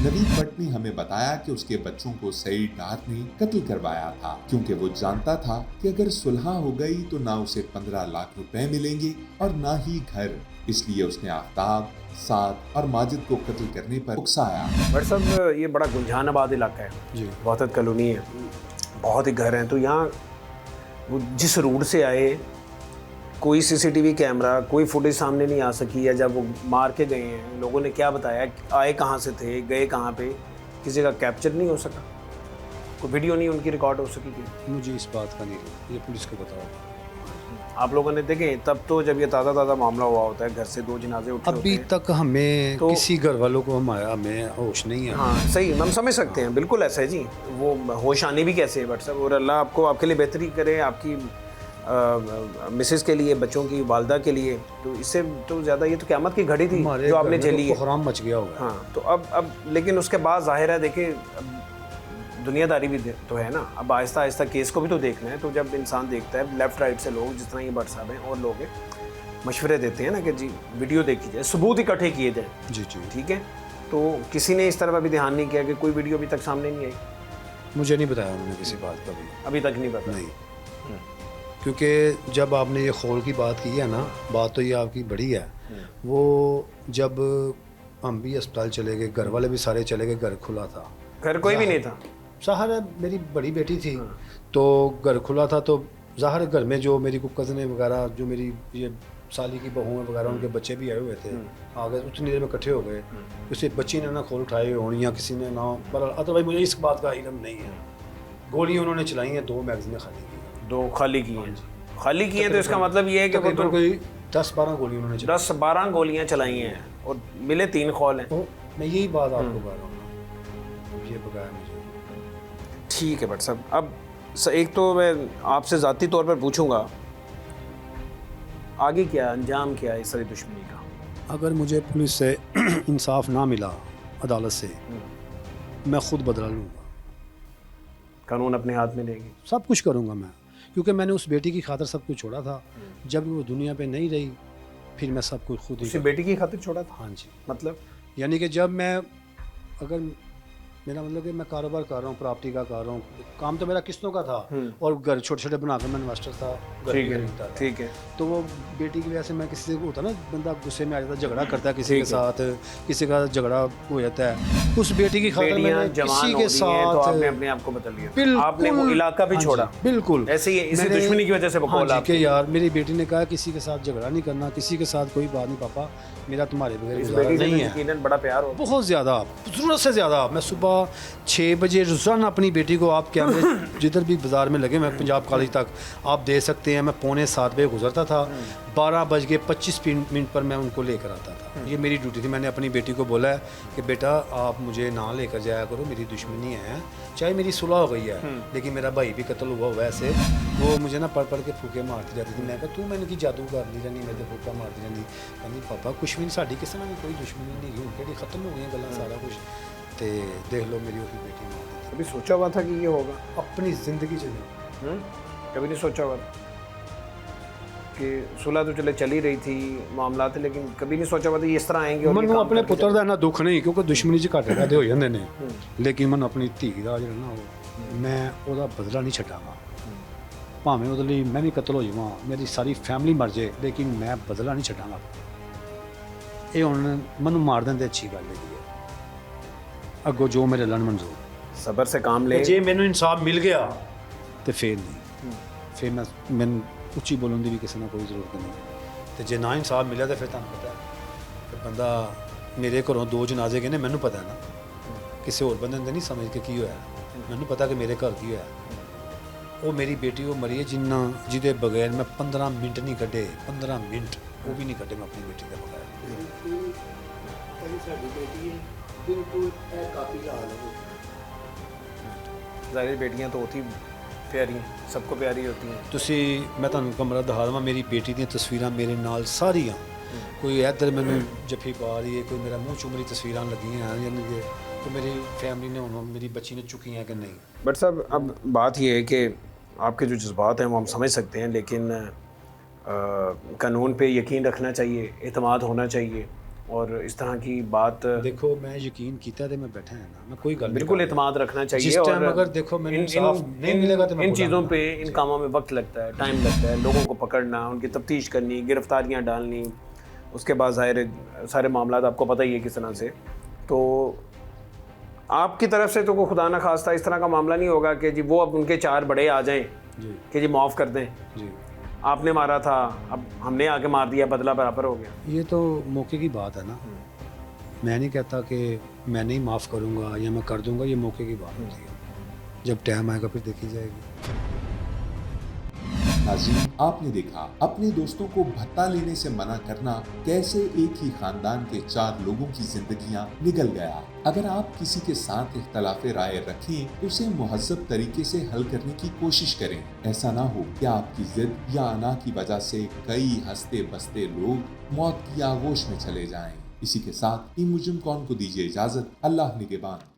नवीद भट्ट ने हमें बताया कि उसके बच्चों को सईद डार ने कत्ल करवाया था, क्योंकि वो जानता था कि अगर सुलह हो गई तो ना उसे 15 लाख रुपए मिलेंगे और ना ही घर, इसलिए उसने आफ्ताब, साद और माजिद को कत्ल करने पर उकसाया। भट्ट साहब, ये बड़ा गुंजान आबाद इलाका है जी, वहदत कॉलोनी है, बहुत ही घर हैं, तो यहाँ वो जिस रूट से आए, कोई सीसीटीवी कैमरा, कोई फुटेज सामने नहीं आ सकी, या जब वो मार के गए हैं लोगों ने क्या बताया, आए कहाँ से थे, गए कहाँ पे, किसी का कैप्चर नहीं हो सका, कोई वीडियो नहीं उनकी रिकॉर्ड हो सकी थी? मुझे इस बात का नहीं, ये पुलिस को बताओ। आप लोगों ने देखे तब तो, जब ये ताज़ा मामला हुआ होता है, घर से 2 जनाजे उठे होते अभी हैं, तक हमें तो- किसी घर वालों को हमें होश नहीं है। हाँ सही, हम समझ सकते हैं, बिल्कुल ऐसा है जी, वो होश आने भी कैसे है भट्ट साहब, और अल्लाह आपको, आपके लिए बेहतरी करे, आपकी मिसेस के लिए, बच्चों की वालदा के लिए, तो इससे तो ज़्यादा ये तो क़यामत की घड़ी थी हमारे जो आपने घर में झेली है। कोहराम मच गया होगा। हाँ, तो अब लेकिन उसके बाद ज़ाहिर है, देखिए दुनियादारी भी तो है ना, अब आहिस्ता आहिस्ता केस को भी तो देखना है, तो जब इंसान देखता है लेफ़्ट राइट से लोग, जिस तरह ये भट्ट साहब हैं और लोग हैं, मशवरे देते हैं ना कि जी वीडियो देखी जाए, सबूत इकट्ठे किए जाए, जी जी, ठीक है, तो किसी ने इस तरफ अभी ध्यान नहीं किया कि कोई वीडियो अभी तक सामने नहीं आई? मुझे नहीं बताया उन्होंने किसी बात का भी, अभी तक नहीं पता? नहीं। क्योंकि जब आपने ये खोल की बात की है ना, बात तो ये आपकी बड़ी है। वो जब हम भी अस्पताल चले गए, घर वाले भी सारे चले गए, घर खुला था, घर कोई भी नहीं था। ज़ाहिर है मेरी बड़ी बेटी थी, तो घर खुला था, तो ज़ाहिर है घर में जो मेरी को कज़नें वगैरह, जो मेरी ये साली की बहुएं वगैरह, उनके बच्चे भी आए हुए थे, आ गए, उतनी देर में इकट्ठे हो गए। किसी बच्ची ने ना खोल उठाए हों या किसी ने ना, पर अदरवाइज मुझे इस बात का इल्म नहीं है। गोलियाँ उन्होंने चलाई हैं, 2 मैगज़ीनें खाली की हैं। 2 खाली की हैं। खाली की हैं तो इसका मतलब ये है कि वो तो कोई 10-12 गोली उन्होंने चलाई। 10-12 गोलियां चलाई हैं और मिले 3 खौल हैं। तो मैं यही बात आपको बता रहा हूँ, ये बकाया मुझे। ठीक है भट्ट साहब, अब एक तो मैं आपसे ज़ाती तौर पर पूछूंगा, आगे क्या अंजाम क्या है इस सारी दुश्मनी का? अगर मुझे पुलिस से इंसाफ ना मिला, अदालत से, मैं ख़ुद बदला लूँगा। कानून अपने हाथ में लेंगे? सब कुछ करूँगा मैं, क्योंकि मैंने उस बेटी की खातिर सब कुछ छोड़ा था। जब वो दुनिया पे नहीं रही, फिर मैं सब कुछ खुद ही उसी बेटी की खातिर छोड़ा था? हाँ जी। मतलब यानी कि जब मैं, अगर मेरा मतलब कि मैं कारोबार कर रहा हूँ, प्रॉपर्टी का कर रहा हूँ, काम तो मेरा किस्तों का था, और घर छोटे छोटे बनाकर मैं इन्वेस्टर था, घर ठीक भी है, खरीदता था। ठीक है। तो वो बेटी की वजह से मैं किसी से होता ना, बंदा गुस्से में आ जाता है, झगड़ा करता है किसी के साथ, किसी का झगड़ा हो जाता है, उस बेटी की खातिर मैंने किसी के साथ, तो आपने अपने आप को बदल लिया, बिल्कुल, आपने वो इलाका भी छोड़ा। बिल्कुल ऐसे ही इसी दुश्मनी की वजह से बकौल हाँ आपकी। कि यार मेरी बेटी ने कहा किसी के साथ झगड़ा नहीं करना, किसी के साथ कोई बात नहीं पापा, मेरा तुम्हारे बगैर गुजारा नहीं है। यकीनन बड़ा प्यार हो, बहुत ज़्यादा, ज़रूरत से ज़्यादा। मैं सुबह 6 बजे रोज़ाना अपनी बेटी को, आप कैमरे जिधर भी बाज़ार में लगे, मैं पंजाब कॉलेज तक आप दे सकते हैं, मैं 6:45 बजे गुजरता था, 12:25 पर मैं उनको लेकर आता था। ये मेरी ड्यूटी थी। मैंने अपनी बेटी को बोला है कि बेटा आप मुझे ना लेकर जाया करो, मेरी दुश्मनी है, चाहे मेरी सुलह हो गई है, लेकिन मेरा भाई भी कत्ल हुआ हुआ है ऐसे। वो मुझे ना पढ़ के फूके मारती रहती थी। मैं कहा तू मैंने की जादू कर दी रहनी, मैं तो फूका मारती रहनी। कहती पापा कुछ भी नहीं, साड़ी किसी ने भी कोई दुश्मनी नहीं हुई, कहती खत्म हो गई गल्लां सारा कुछ। तो देख लो मेरी वही बेटी मार दी। कभी सोचा हुआ था कि ये होगा? अपनी ज़िंदगी च नहीं, कभी नहीं सोचा हुआ कि सुलह तो चले चली रही थी मामला थे, लेकिन कभी नहीं सोचा हुआ था ये इस तरह आएंगे? मैनू अपने पुत्र का इन्ना दुख नहीं, क्योंकि दुश्मनी च घाटे पैदे हो जाते हैं, लेकिन मैं अपनी धी का जो ना मैं ਉਹਦਾ बदला नहीं छड्डांगा। भावें ਉਹਦੇ ਲਈ मैं भी कत्ल हो जावां, मेरी सारी फैमिली मर जाए, लेकिन मैं बदला नहीं छड्डांगा। ये हुण मैनू मार देंदे अच्छी गल है, अगों जो मेरे लन मंजूर। सबर से काम ले। जे मैनू इंसाफ मिल गया तो फिर नहीं, फिर मैं उच्ची बोलन की भी किसी ना कोई जरूरत नहीं। तो जे ना इंसाफ मिला तो फिर तुहानू पता है कि बंदा, मेरे घरों 2 जनाजे गए ने, मैनू पता है ना, किसी होर बंदे ने नहीं समझ के की होया, मैनू पता कि मेरे घर की होया। वो मेरी बेटी वो मरी है जिदे बगैर मैं 15 मिनट नहीं कड्डे, 15 मिनट वो भी नहीं कड्डे मैं अपनी बेटी के बगैर। ज़ाहिर बेटियां तो होती प्यारी हैं, सबको प्यारी होती हैं। ਤੁਸੀਂ मैं ਤੁਹਾਨੂੰ कमरा दिखा देवां, मेरी बेटी दी तस्वीरां मेरे नाल सारियां, कोई इधर मैनू जफ्फी पा रही है, कोई मेरा मुँह चूम रही तस्वीरां लगियां हैं, यानी कि तो मेरी फैमिली ने उन्होंने मेरी बच्ची ने चुकी हैं कि नहीं। बट साहब अब बात ये है कि आपके जो जज्बात हैं वो हम समझ सकते हैं, लेकिन कानून पे यकीन रखना चाहिए, एतमाद होना चाहिए, और इस तरह की बात देखो मैं यकीन किया तो मैं बैठा है ना, मैं कोई गल बिल्कुल एतमाद रखना चाहिए। जिस टाइम और अगर देखो मैंने इंसाफ नहीं मिलेगा तो मैं इन चीज़ों पे, इन कामों में वक्त लगता है, टाइम लगता है, लोगों को पकड़ना, उनकी तफ्तीश करनी, गिरफ्तारियाँ डालनी, उसके बाद ज़ाहिर सारे मामला आपको पता ही है किस तरह से। तो आपकी तरफ से तो कोई खुदा ना खास्ता इस तरह का मामला नहीं होगा कि जी वो अब उनके 4 बड़े आ जाएं कि जी माफ़ कर दें, जी आपने मारा था अब हमने आके मार दिया, बदला बराबर हो गया? ये तो मौके की बात है ना, मैं नहीं कहता कि मैं नहीं माफ़ करूँगा या मैं कर दूँगा, ये मौके की बात होती है, जब टाइम आएगा फिर देखी जाएगी। नाज़रीन, आपने देखा अपने दोस्तों को भत्ता लेने से मना करना कैसे एक ही खानदान के 4 लोगों की जिंदगियां निगल गया। अगर आप किसी के साथ इख्तलाफ राय रखें तो उसे मुहज़्ज़ब तरीके से हल करने की कोशिश करें। ऐसा ना हो कि आपकी जिद या अना की वजह से कई हंसते बसते लोग मौत की आगोश में चले जाएं। इसी के साथ इन मुजरिम कौन को दीजिए इजाजत। अल्लाह निगहबान।